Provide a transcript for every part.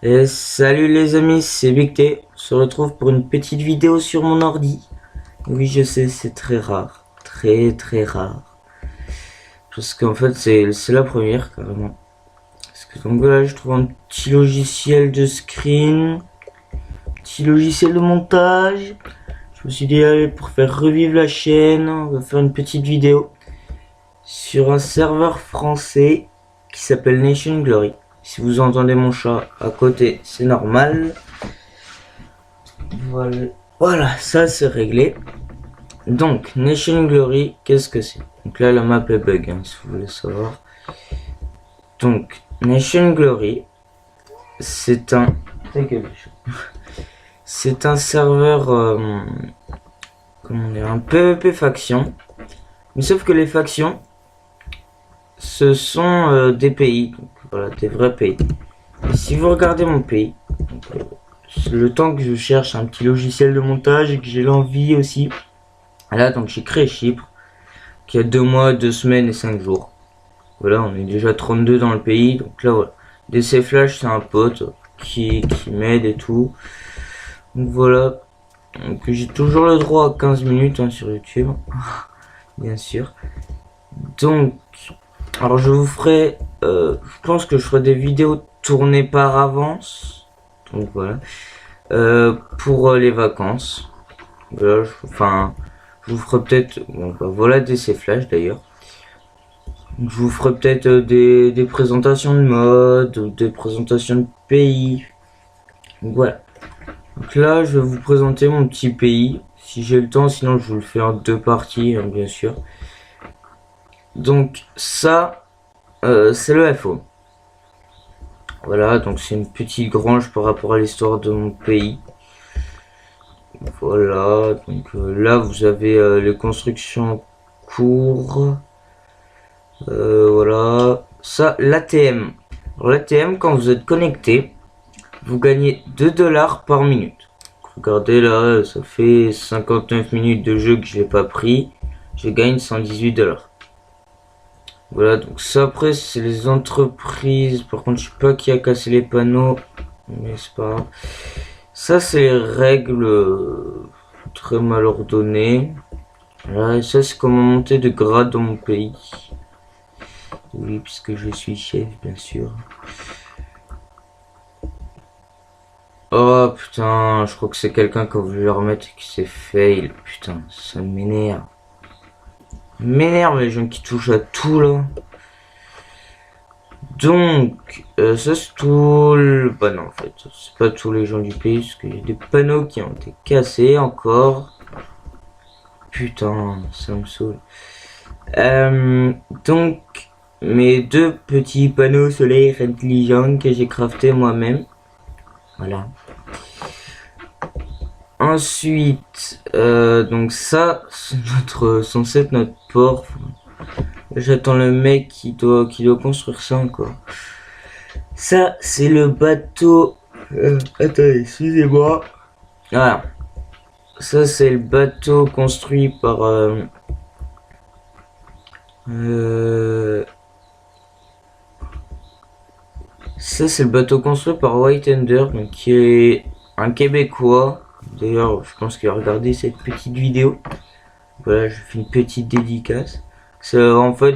Et salut les amis, c'est Big T. On se retrouve pour une petite vidéo sur mon ordi. Oui, je sais, c'est très rare. Très rare. Parce qu'en fait, c'est la première, carrément. Parce que donc là, je trouve un petit logiciel de screen. Petit logiciel de montage. Je me suis dit, allez, pour faire revivre la chaîne, on va faire une petite vidéo. Sur un serveur français qui s'appelle Nation Glory. Si vous entendez mon chat à côté, c'est normal. Voilà, ça c'est réglé. Donc, Nation Glory, qu'est-ce que c'est? Donc là, la map est bug, hein, si vous voulez savoir. Donc, Nation Glory, c'est un... C'est un serveur... comment dire, un PvP faction. Mais sauf que les factions, ce sont des pays. Donc, voilà, des vrais pays. Et si vous regardez mon pays, donc, le temps que je cherche un petit logiciel de montage et que j'ai l'envie aussi. Là, donc j'ai créé Chypre, qui a 2 mois, 2 semaines et 5 jours. Voilà, on est déjà 32 dans le pays. Donc là, voilà. DC Flash, c'est un pote qui m'aide et tout. Donc voilà. Donc j'ai toujours le droit à 15 minutes hein, sur YouTube. Bien sûr. Donc, alors je vous ferai... je pense que je ferai des vidéos tournées par avance. Donc voilà. Pour les vacances. Voilà, je vous ferai peut-être... Bon, bah, voilà DC Flash d'ailleurs. Je vous ferai peut-être des présentations de mode, ou des présentations de pays. Donc voilà. Donc là, je vais vous présenter mon petit pays. Si j'ai le temps, sinon je vous le fais en 2 parties, hein, bien sûr. Donc ça, c'est le FO. Voilà, donc c'est une petite grange par rapport à l'histoire de mon pays. Voilà, donc là vous avez les constructions cours. Voilà, ça l'ATM. Alors l'ATM, quand vous êtes connecté, vous gagnez 2 $ par minute. Regardez là, ça fait 59 minutes de jeu que je n'ai pas pris. Je gagne 118 $. Voilà, donc ça après c'est les entreprises. Par contre je sais pas qui a cassé les panneaux, mais c'est pas grave. Ça c'est les règles très mal ordonnées. Voilà, et ça c'est comment monter de grade dans mon pays. Oui, puisque je suis chef bien sûr. Oh putain, je crois que c'est quelqu'un qui a voulu le remettre et qui s'est fail. Putain, ça m'énerve. M'énerve les gens qui touchent à tout là. Donc, ça c'est tout le... Bah non en fait, c'est pas tous les gens du pays, parce qu'il y a des panneaux qui ont été cassés encore. Putain, ça me saoule. Donc, mes 2 petits panneaux solaires intelligents que j'ai crafté moi-même. Voilà. Ensuite, donc ça, c'est censé être notre port. J'attends le mec qui doit construire ça encore. Ça, c'est le bateau... attendez, excusez-moi. Voilà. Ça, c'est le bateau construit par... ça, c'est le bateau construit par White Ender, donc qui est un Québécois. D'ailleurs, je pense qu'il a regardé cette petite vidéo. Voilà, je fais une petite dédicace. C'est en fait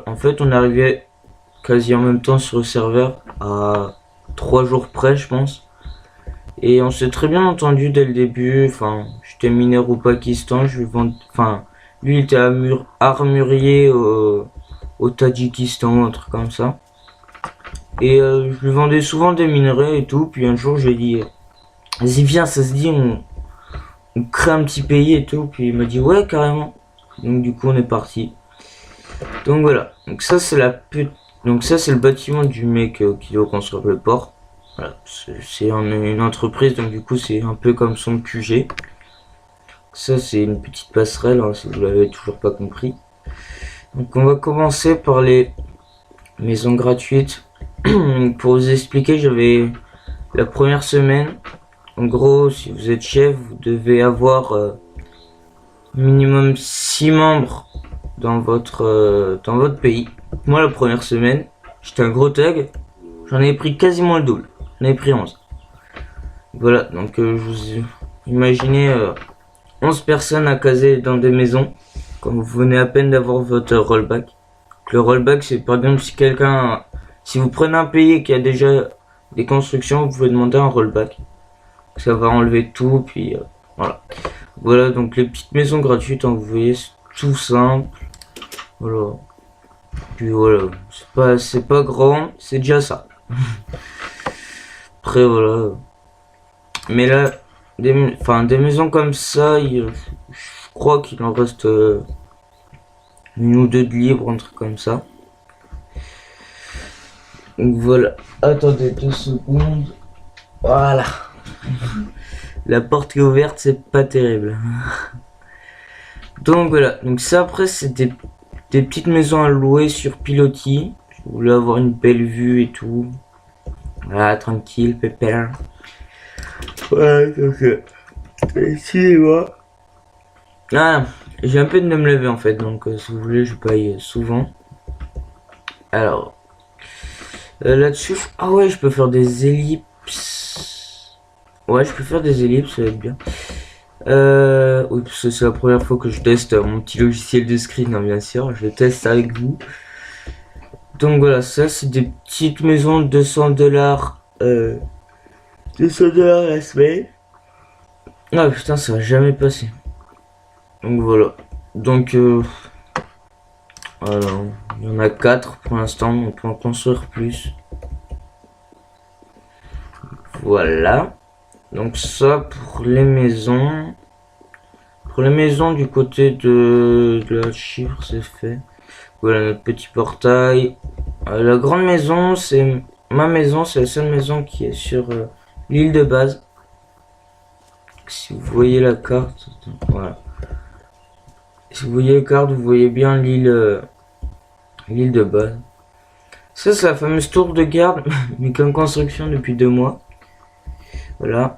en fait, on arrivait quasi en même temps sur le serveur à 3 jours près, je pense. Et on s'est très bien entendu dès le début. Enfin, j'étais mineur au Pakistan, je lui vends, enfin, lui il était armurier au Tadjikistan, un truc comme ça. Et je lui vendais souvent des minerais et tout. Puis un jour, j'ai dit, vas-y viens, ça se dit, on crée un petit pays et tout. Puis il m'a dit ouais carrément. Donc du coup on est parti. Donc voilà. Donc ça c'est donc ça c'est le bâtiment du mec qui doit construire le port. Voilà. C'est une entreprise, donc du coup c'est un peu comme son QG. Ça c'est une petite passerelle hein, si vous l'avez toujours pas compris. Donc on va commencer par les maisons gratuites. Pour vous expliquer, j'avais la première semaine. En gros, si vous êtes chef, vous devez avoir minimum 6 membres dans votre pays. Moi, la première semaine, j'étais un gros thug. J'en ai pris quasiment le double. On avait pris 11. Voilà, donc je vous imaginez 11 personnes à caser dans des maisons quand vous venez à peine d'avoir votre rollback. Donc, le rollback, c'est par exemple si vous prenez un pays qui a déjà des constructions, vous pouvez demander un rollback. Ça va enlever tout, puis voilà. Voilà, donc les petites maisons gratuites, hein, vous voyez, c'est tout simple. Voilà. Puis voilà, c'est pas grand, c'est déjà ça. Après voilà. Mais là, des maisons comme ça, je crois qu'il en reste une ou deux de libres, un truc comme ça. Donc voilà. Attendez 2 secondes. Voilà. La porte qui est ouverte, c'est pas terrible. Donc voilà. Donc ça après, c'est des petites maisons à louer sur pilotis. Si vous voulez avoir une belle vue et tout. Voilà, tranquille, pépère. Ouais, donc excusez-moi. Ah, j'ai un peu de me lever en fait, donc si vous voulez, je paye souvent. Alors, là-dessus, ah ouais, je peux faire des ellipses. Ouais, je peux faire des ellipses, ça va être bien. Oui, parce que c'est la première fois que je teste mon petit logiciel de screen, hein, bien sûr, je le teste avec vous. Donc voilà, ça c'est des petites maisons de 200 $. 200 $ la semaine. Ah putain, ça va jamais passer. Donc voilà. Donc alors, il y en a 4 pour l'instant, on peut en construire plus. Voilà. Donc ça pour les maisons. Pour les maisons du côté de la chiffre, c'est fait. Voilà notre petit portail. La grande maison, c'est ma maison, c'est la seule maison qui est sur l'île de base. Si vous voyez la carte, voilà. Si vous voyez la carte, vous voyez bien l'île de base. Ça, c'est la fameuse tour de garde, mais qui est en construction depuis 2 mois. Voilà.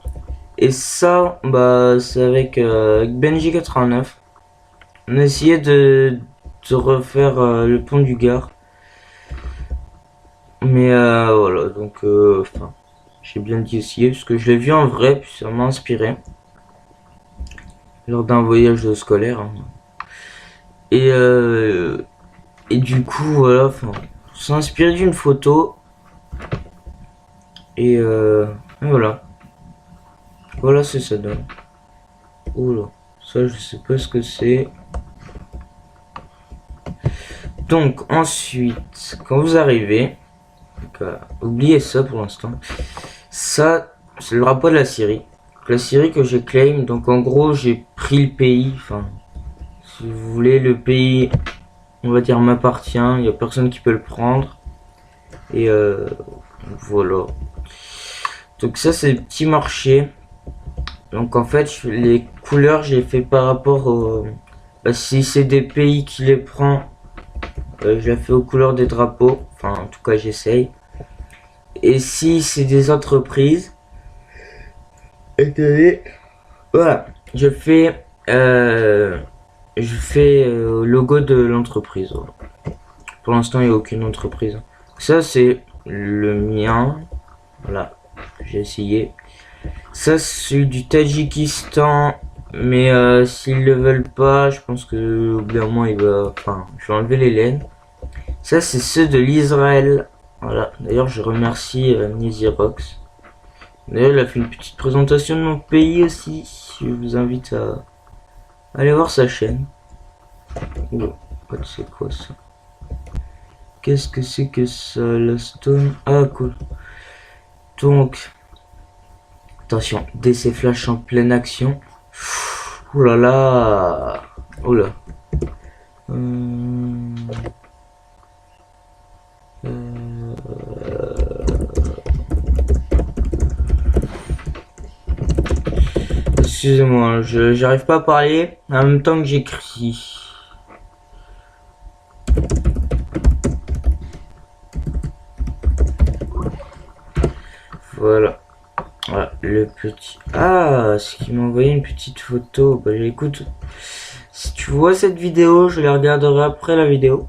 Et ça, bah, c'est avec Benji 89. On a essayé de refaire le pont du Gard. Mais voilà, donc, enfin, j'ai bien dit essayer, parce que je l'ai vu en vrai, puis ça m'a inspiré. Lors d'un voyage scolaire. Hein. Et du coup, voilà, enfin, c'est inspiré d'une photo. Et voilà. Voilà ce que ça donne. Oula, ça je sais pas ce que c'est. Donc ensuite, quand vous arrivez, oubliez ça pour l'instant. Ça, c'est le drapeau de la Syrie. La Syrie que j'ai claim. Donc en gros, j'ai pris le pays. Enfin, si vous voulez, le pays, on va dire, m'appartient. Il n'y a personne qui peut le prendre. Et voilà. Donc ça, c'est le petit marché. Donc en fait, les couleurs, j'ai fait par rapport au... Bah, si c'est des pays qui les prend, je la fais aux couleurs des drapeaux. Enfin, en tout cas, j'essaye. Et si c'est des entreprises, attendez, voilà, je fais logo de l'entreprise. Voilà. Pour l'instant, il n'y a aucune entreprise. Ça, c'est le mien. Voilà, j'ai essayé. Ça, c'est du Tadjikistan. Mais s'ils le veulent pas, je pense que au bout d'un moment, il va... Enfin, je vais enlever les laines. Ça, c'est ceux de l'Israël. Voilà. D'ailleurs, je remercie Nizirox. D'ailleurs, il a fait une petite présentation de mon pays aussi. Je vous invite à aller voir sa chaîne. Oula, c'est quoi ça? Qu'est-ce que c'est que ça? La stone. Ah, cool. Donc, attention, DC flash en pleine action. Ouh là là. Oula. Excusez-moi, j'arrive pas à parler en même temps que j'écris. Voilà. Voilà, le petit... Ah, c'est qu'il m'a envoyé une petite photo. Bah écoute, si tu vois cette vidéo, je la regarderai après la vidéo.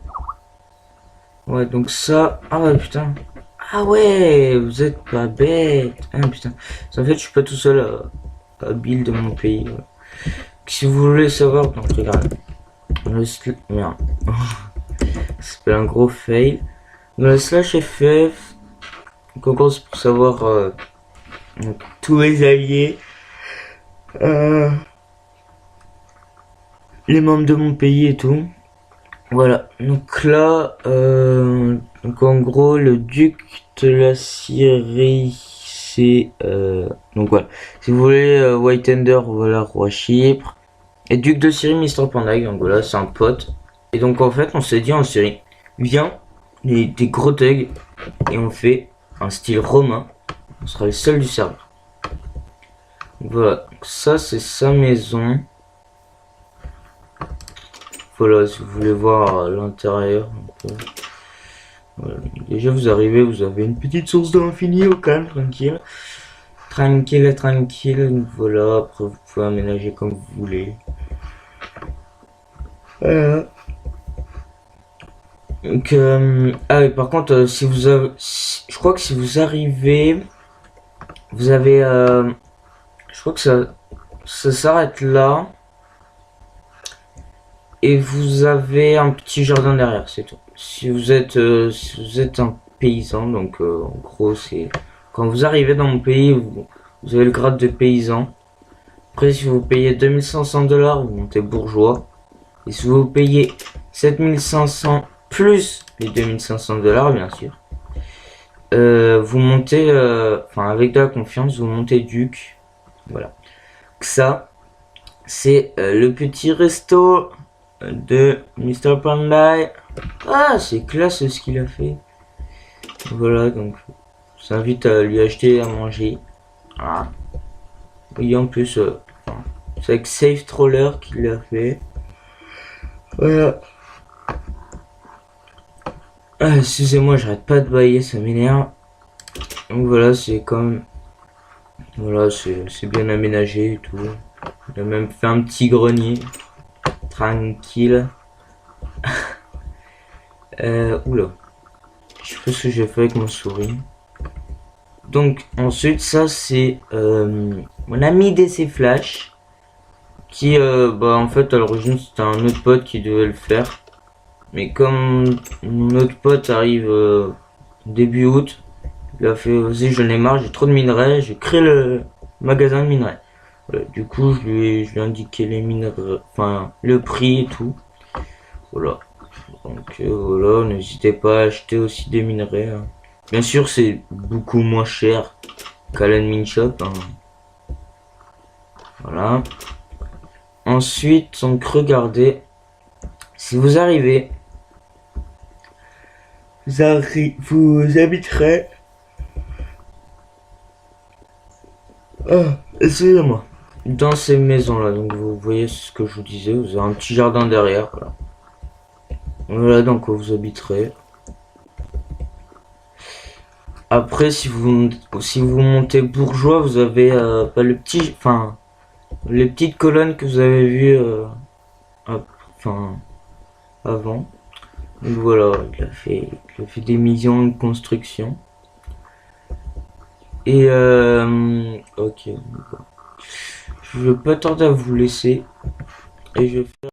Ouais, donc ça... Ah ouais, putain. Ah ouais, vous êtes pas bête. Ah putain. En fait, je suis pas tout seul à build de mon pays. Ouais. Si vous voulez savoir, donc regarde. Merde. C'est un gros fail. Dans le slash FF, donc en gros, c'est pour savoir donc, tous les alliés, les membres de mon pays et tout. Voilà. Donc là, donc en gros, le duc de la Syrie, c'est donc voilà. Si vous voulez, White Ender, voilà, roi Chypre. Et duc de Syrie, Mister Panday, donc voilà, c'est un pote. Et donc en fait, on s'est dit en Syrie, viens, des gros thugs, et on fait un style romain. On sera les seuls du serveur. Donc voilà, donc ça c'est sa maison. Voilà, si vous voulez voir l'intérieur. Voilà. Déjà vous arrivez, vous avez une petite source d'eau infinie au calme, tranquille. Tranquille, tranquille. Voilà, après vous pouvez aménager comme vous voulez. Voilà. Donc, ah oui, par contre, si vous avez, je crois que si vous arrivez, vous avez, je crois que ça s'arrête là. Et vous avez un petit jardin derrière, c'est tout. Si vous êtes un paysan, donc en gros, c'est quand vous arrivez dans mon pays, vous avez le grade de paysan. Après, si vous payez 2500 $, vous montez bourgeois. Et si vous payez 7500 plus les 2500 $, bien sûr, vous montez, enfin avec de la confiance, vous montez duc. Voilà. Ça, c'est le petit resto de Mr. Panday. Ah, c'est classe ce qu'il a fait. Voilà, donc je vous invite à lui acheter à manger. Voilà. Et en plus, c'est avec Safe Troller qu'il l'a fait. Voilà. Ah, excusez-moi, j'arrête pas de bailler, ça m'énerve. Donc voilà, c'est comme. Voilà, c'est bien aménagé et tout. Il a même fait un petit grenier. Tranquille. Oula. Je sais pas ce que j'ai fait avec mon souris. Donc ensuite ça c'est mon ami DC Flash qui bah en fait à l'origine c'était un autre pote qui devait le faire. Mais comme mon autre pote arrive début août, il a fait vas-y j'en ai marre, j'ai trop de minerais, j'ai créé le magasin de minerais. Voilà, du coup je lui ai indiqué les minerais, enfin le prix et tout. Voilà. Donc voilà, n'hésitez pas à acheter aussi des minerais. Hein. Bien sûr, c'est beaucoup moins cher qu'à l'admin shop. Hein. Voilà. Ensuite, donc regardez, si vous arrivez, vous habiterez. Ah, excusez-moi. Dans ces maisons-là, donc vous voyez ce que je vous disais, vous avez un petit jardin derrière. Voilà, voilà dans quoi vous habiterez. Après, si vous montez bourgeois, vous avez pas le petit, enfin les petites colonnes que vous avez vues enfin avant. Donc voilà, il a fait des millions de constructions. Et ok, je vais pas tarder à vous laisser et je vais faire